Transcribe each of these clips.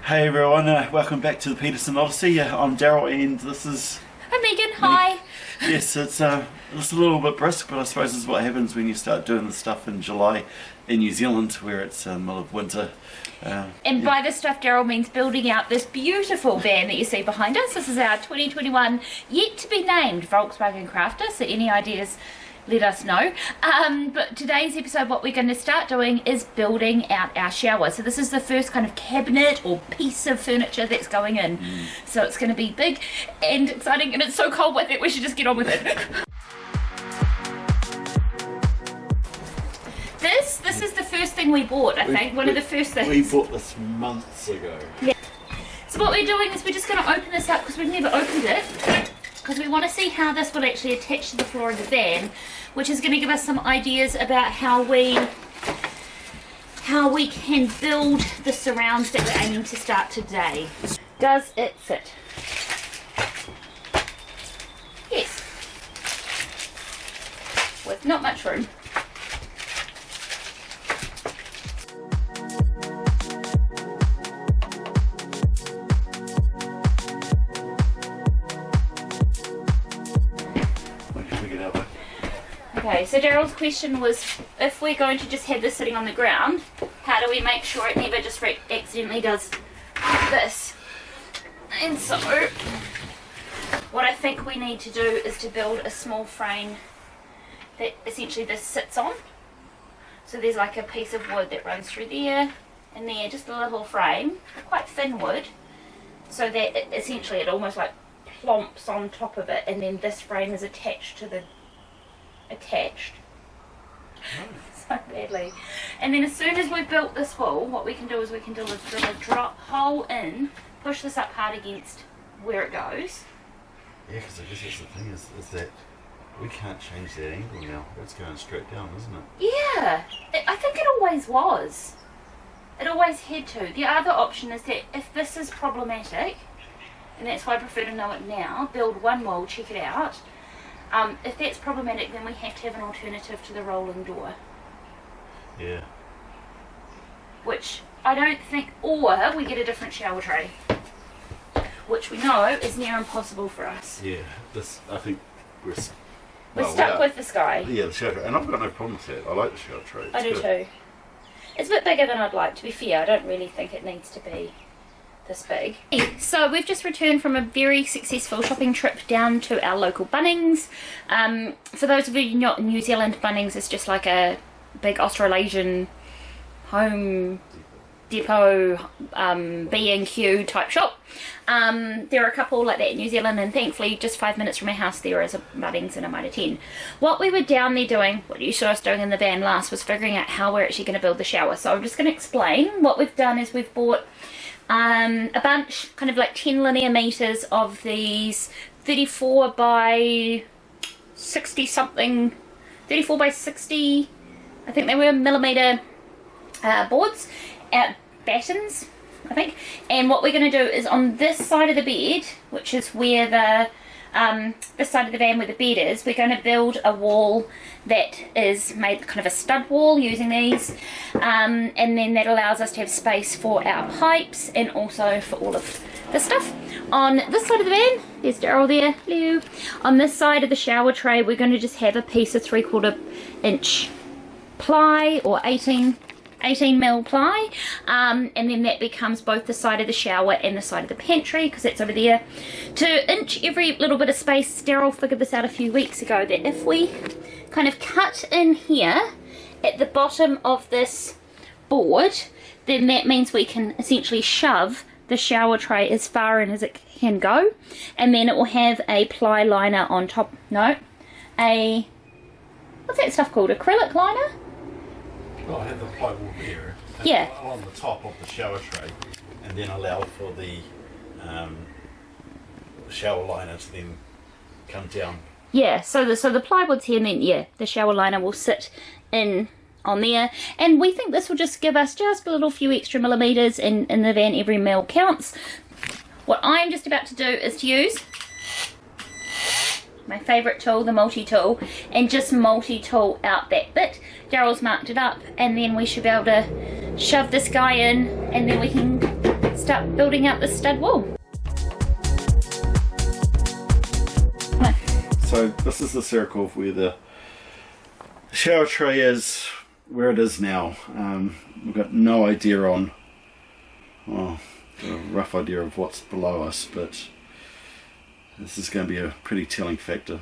Hey everyone, welcome back to the Peterson Odyssey. I'm Daryl and this is... Hi Megan, hi. Yes, it's a little bit brisk, but I suppose this is what happens when you start doing this stuff in July in New Zealand where it's middle of winter. And by this stuff Daryl means building out this beautiful van that you see behind us. This is our 2021 yet to be named Volkswagen Crafter, so any ideas let us know. But today's episode, what we're going to start doing is building out our shower. So this is the first kind of cabinet or piece of furniture that's going in. So it's going to be big and exciting, and it's so cold, I think we should just get on with it. This is the first thing we bought, I think. One of the first things. We bought this months ago. Yeah. So what we're doing is we're just going to open this up because we've never opened it. Because we want to see how this will actually attach to the floor of the van, which is going to give us some ideas about how we can build the surrounds that we're aiming to start today. Does it fit? Yes. With not much room. Okay, so Daryl's question was, if we're going to just have this sitting on the ground, how do we make sure it never just accidentally does this? And so, what I think we need to do is to build a small frame that essentially this sits on. So there's like a piece of wood that runs through there, and there, just a little frame, quite thin wood, so that essentially it almost like plomps on top of it, and then this frame is attached to the so badly. And then as soon as we've built this wall, what we can do is we can drill a drop hole in, push this up hard against where it goes. Yeah, because I guess that's the thing is that we can't change that angle now. It's going straight down, isn't it? Yeah, I think it always was. It always had to. The other option is that if this is problematic, and that's why I prefer to know it now, build one wall, check it out. If that's problematic, then we have to have an alternative to the rolling door. Yeah. Which I don't think, or we get a different shower tray. Which we know is near impossible for us. Yeah, I think we're stuck with this guy. Yeah, the shower tray. And I've got no problem with that. I like the shower tray. I do too. It's a bit bigger than I'd like, to be fair. I don't really think it needs to be this big. So we've just returned from a very successful shopping trip down to our local Bunnings. For those of you not in New Zealand, Bunnings is just like a big Australasian Home Depot B&Q type shop. There are a couple like that in New Zealand, and thankfully just 5 minutes from our house there is a Bunnings and a Mitre 10. What we were down there doing, what you saw us doing in the van last, was figuring out how we're actually going to build the shower. So I'm just going to explain. What we've done is we've bought a bunch, kind of like 10 linear meters of these 34 by 60 something, 34 by 60, I think they were millimeter boards, battens, I think. And what we're going to do is on this side of the bed, which is where the this side of the van where the bed is, we're going to build a wall that is made kind of a stud wall using these, and then that allows us to have space for our pipes and also for all of the stuff. On this side of the van, there's Daryl there, hello. On this side of the shower tray, we're going to just have a piece of 3/4 inch ply or 18 mil ply, and then that becomes both the side of the shower and the side of the pantry, because that's over there. To inch every little bit of space, Daryl figured this out a few weeks ago, that if we kind of cut in here at the bottom of this board, then that means we can essentially shove the shower tray as far in as it can go, and then it will have a ply liner on top. What's that stuff called? Acrylic liner? I'll have the plywood there, yeah, on the top of the shower tray, and then allow for the shower liner to then come down. Yeah, so the plywood's here, and then yeah, the shower liner will sit in on there, and we think this will just give us just a little few extra millimeters in the van. Every mil counts. What I'm just about to do is to use my favourite tool, the multi-tool, and just multi-tool out that bit. Daryl's marked it up, and then we should be able to shove this guy in, and then we can start building out the stud wall. So this is the circle of where the shower tray is, where it is now. We've got no idea on, well, a rough idea of what's below us, but this is going to be a pretty telling factor.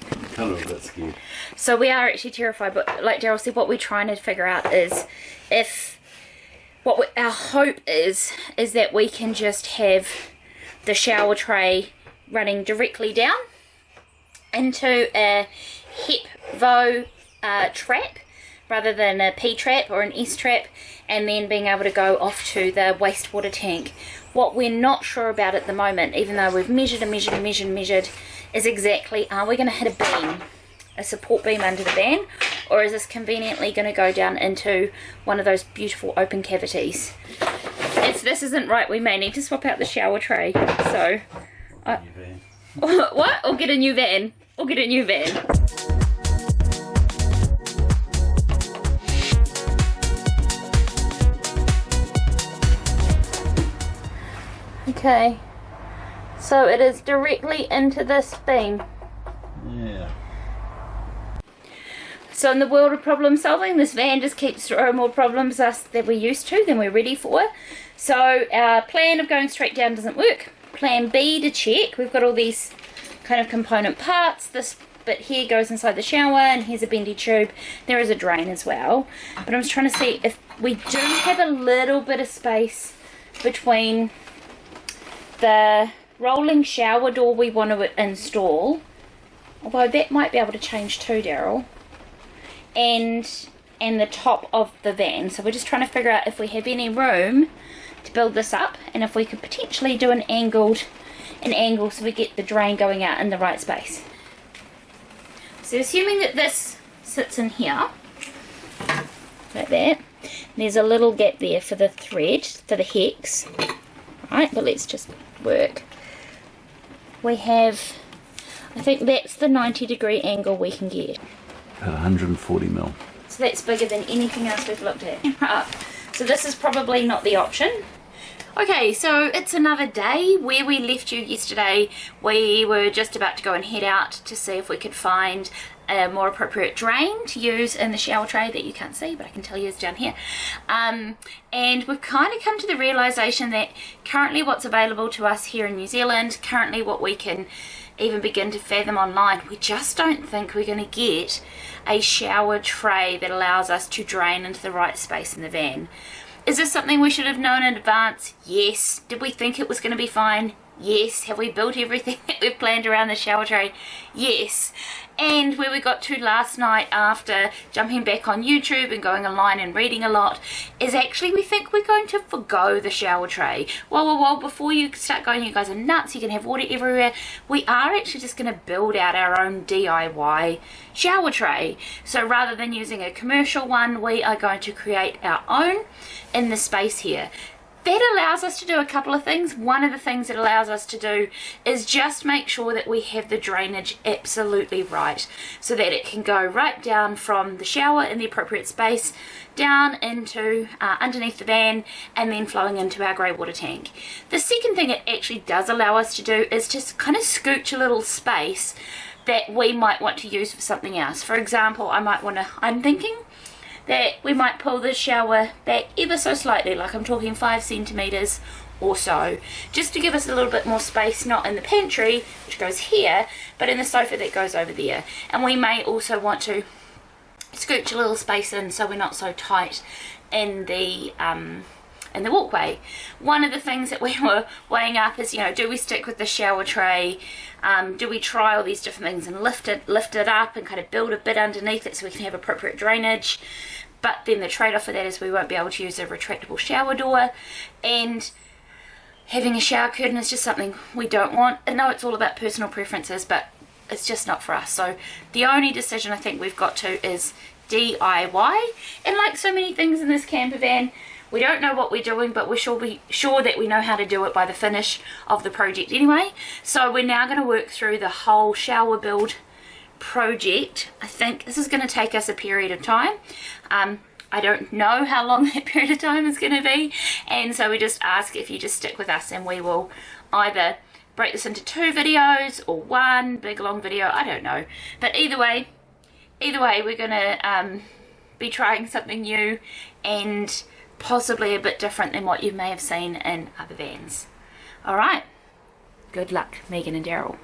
I'm kind of a bit scared. So we are actually terrified, but like Daryl said, what we're trying to figure out is if our hope is that we can just have the shower tray running directly down into a HEPVO trap rather than a P trap or an S trap, and then being able to go off to the wastewater tank. What we're not sure about at the moment, even though we've measured and measured and measured and measured, is exactly, are we going to hit a beam, a support beam under the van, or is this conveniently going to go down into one of those beautiful open cavities? If this isn't right, we may need to swap out the shower tray. So, what? Or get a new van. Or get a new van. Okay. So it is directly into this beam. Yeah. So in the world of problem solving, this van just keeps throwing more problems us than we're used to, than we're ready for. So our plan of going straight down doesn't work. Plan B to check. We've got all these kind of component parts. This bit here goes inside the shower, and here's a bendy tube. There is a drain as well. But I was trying to see if we do have a little bit of space between the rolling shower door we want to install, although that might be able to change too, Daryl, and the top of the van. So we're just trying to figure out if we have any room to build this up, and if we could potentially do an angle so we get the drain going out in the right space. So assuming that this sits in here like that, there's a little gap there for the thread, for the hex. Right, but let's just work. We have, I think that's the 90-degree angle we can get. 140 mil. So that's bigger than anything else we've looked at. Right. So this is probably not the option. Okay, so it's another day. Where we left you yesterday, we were just about to go and head out to see if we could find a more appropriate drain to use in the shower tray that you can't see, but I can tell you is down here. And we've kind of come to the realization that currently what's available to us here in New Zealand, currently what we can even begin to fathom online, we just don't think we're going to get a shower tray that allows us to drain into the right space in the van. Is this something we should have known in advance? Yes. Did we think it was going to be fine? Yes. Have we built everything that we've planned around the shower tray? Yes. And where we got to last night after jumping back on YouTube and going online and reading a lot is actually we think we're going to forgo the shower tray. Whoa, before you start going, you guys are nuts, you can have water everywhere. We are actually just going to build out our own DIY shower tray. So rather than using a commercial one, we are going to create our own in the space here. That allows us to do a couple of things. One of the things it allows us to do is just make sure that we have the drainage absolutely right, so that it can go right down from the shower in the appropriate space down into underneath the van, and then flowing into our grey water tank. The second thing it actually does allow us to do is just kind of scooch a little space that we might want to use for something else. For example, I'm thinking that we might pull the shower back ever so slightly, like I'm talking 5 centimeters or so, just to give us a little bit more space, not in the pantry, which goes here, but in the sofa that goes over there. And we may also want to scooch a little space in so we're not so tight in the walkway. One of the things that we were weighing up is, do we stick with the shower tray? Do we try all these different things and lift it up and kind of build a bit underneath it so we can have appropriate drainage? But then the trade-off of that is we won't be able to use a retractable shower door, and having a shower curtain is just something we don't want. I know it's all about personal preferences, but it's just not for us. So the only decision I think we've got to is DIY. And like so many things in this camper van, we don't know what we're doing, but we're sure that we know how to do it by the finish of the project anyway. So we're now going to work through the whole shower build project. I think this is going to take us a period of time. I don't know how long that period of time is going to be, and so we just ask if you just stick with us, and we will either break this into 2 videos or 1 big long video, I don't know. But either way we're going to be trying something new and possibly a bit different than what you may have seen in other vans. Alright, good luck, Megan and Daryl.